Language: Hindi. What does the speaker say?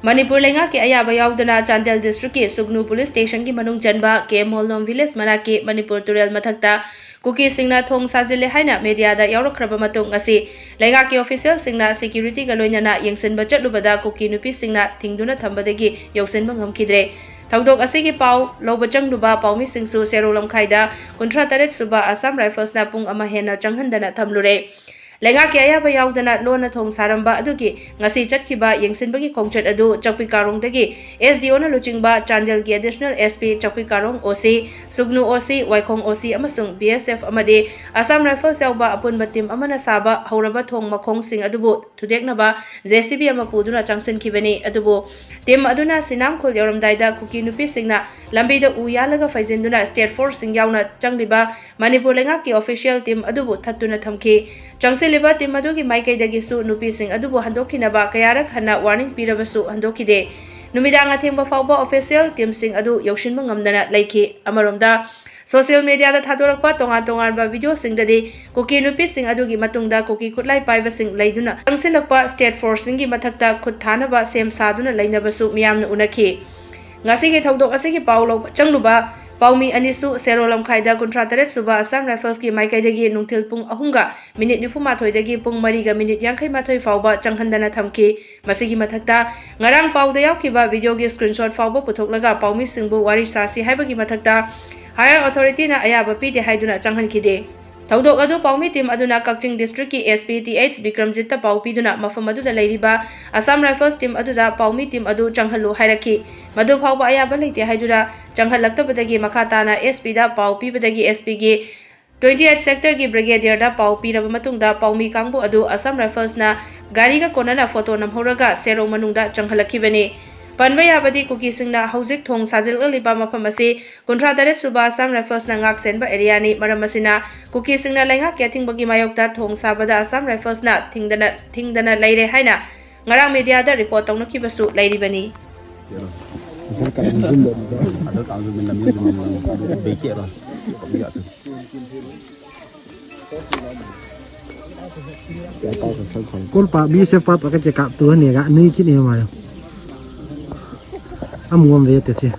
मणिपुर लेंगा के अयाबा याउदना चांदेल डिस्ट्रिक्ट के सुगनु पुलिस स्टेशन की मनुंग चनबा के मोलनोम विलेज मना के मणिपुर तुरेल मथक्ता कुकी सिंगना थोंग साजिले हाइना मीडिया दा यावरखरबा मतुंग ngasi लेंगा के ऑफिशियल सिंगना सिक्योरिटी का लोइनना यंगसिनबा चटलुबदा कुकी नुपी सिंगना थिंगदुना थंबदगी यौसिनबा ngमखिद्रे थौदोक असिगी पाउ लौब चंगलुबा पाउमी सिंगसु सेरोलम खाइदा 53 सुबा असम राइफल्स ना पुंग अमा हेना चंगहंदना थमलुरे लेंगा के अयाबा याउदना लोना थोंग सारंबा अदुगी ngasi चटखिबा यंगसिनबगी खोंगचट अदु चौकी कारोंगदगी एसडीओ ना लुचिंगबा चांदेल की एडिशनल एसपी चौकी कारोंग ओसी सुगनु ओसी वाइखोंग ओसी अमसुंग बीएसएफ अमदे असम राइफल्स याउबा अपुनबा टीम अमना साबा हौरबा थोंग मखोंग सिंग अदुबु थुदेकनबा जेसीबी अमा पुदुना चांगसिनखिबनी अदुबु टीम अदुना सिनाम खोल यौरमदाइदा कुकी नुपी सिंगना लंबीदा उ यालगा फैजिनदुना स्टेट फोर्स सिंग याउना चंगलिबा मणिपुर लेंगा की ऑफिशियल टीम अदुबु थत्तुना थमखि चंगसिलिबा टीम अदुगी माइकैदगिसु नुपी सिंग अदुबु हंदोखिनबा कयारक हन्ना वार्निंग पिरबसु हंदोखिदे नुमिदांग अथेंबा फाउबा ऑफिशियल टीम सिंग अदु यौशिनबा ngमदना लैखि अमरोमदा सोशल मीडिया दा थादोरकपा तोंगा तोंगारबा वीडियो सिंगददि कुकी नुपी सिंग अदुगी मतुंगदा कुकी खुटलाई पाइबा सिंग लैदुना चंगसिलकपा स्टेट फोर्स सिंगी मथक्ता खुद थानबा same सादुना लैनबसु मियामना उनखि ngasi ge thodok asigi paulo changluba पाउमी अनिसु सेरोलम खाइदा 53 सुबा असम राइफल्स की माइकैदगी नुंथिल पुंग अहुंगा मिनिट 94 पुंग 4 मिनिट 58 फाउबा चंगहंदना थमखि मसिगी मथक्ता ngarang पाउदा यावखिबा वीडियो की स्क्रीनशॉट फाउबा पुथोकलगा पाउमी सिंगबु वारी सासी हाइबगी मथक्ता हायर अथॉरिटी ना अयाबा पीदे हाइदुना चंगहनखिदे थौदोक अदु पाउमी टीम अदुना कक्चिंग डिस्ट्रिक्ट की एसपीटीएच विक्रमजित पाउ पीदुना मफम अदुदा लैरिबा असम राइफल्स टीम अदुदा पाउमी टीम अदु चंगहलु हाइरखि मदु फाउबा अयाबा लैते हाइदुरा चंगहलक्तबदगी मखाताना एसपी दा पाउ पीबदगी एसपी की 28 सेक्टर की ब्रिगेडियर दा पाउ पीरबा मतुंगदा पाउमी कांगबु अदु असम राइफल्स ना गाड़ी का कोनना फोटो नमहोरगा सेरो मनुंगदा चंगहलखिबने पनबा याबदी कुकी सिंगना हौजिक थोंग साजिलगलिबा मफम असे 53 सुबा असम राइफल्स ना ngak senba area ni maram asina Kuki सिंगना लेंगा केथिंगबगी मायोक्ता थोंग साबदा असम राइफल्स ना थिंगदना लैरे हाइना ngarang media da report तौनखिबसु लैरिबनी कौन पा बी से पात का चेक तो नहीं का नहीं कितने हमारे हम घूम रहे थे से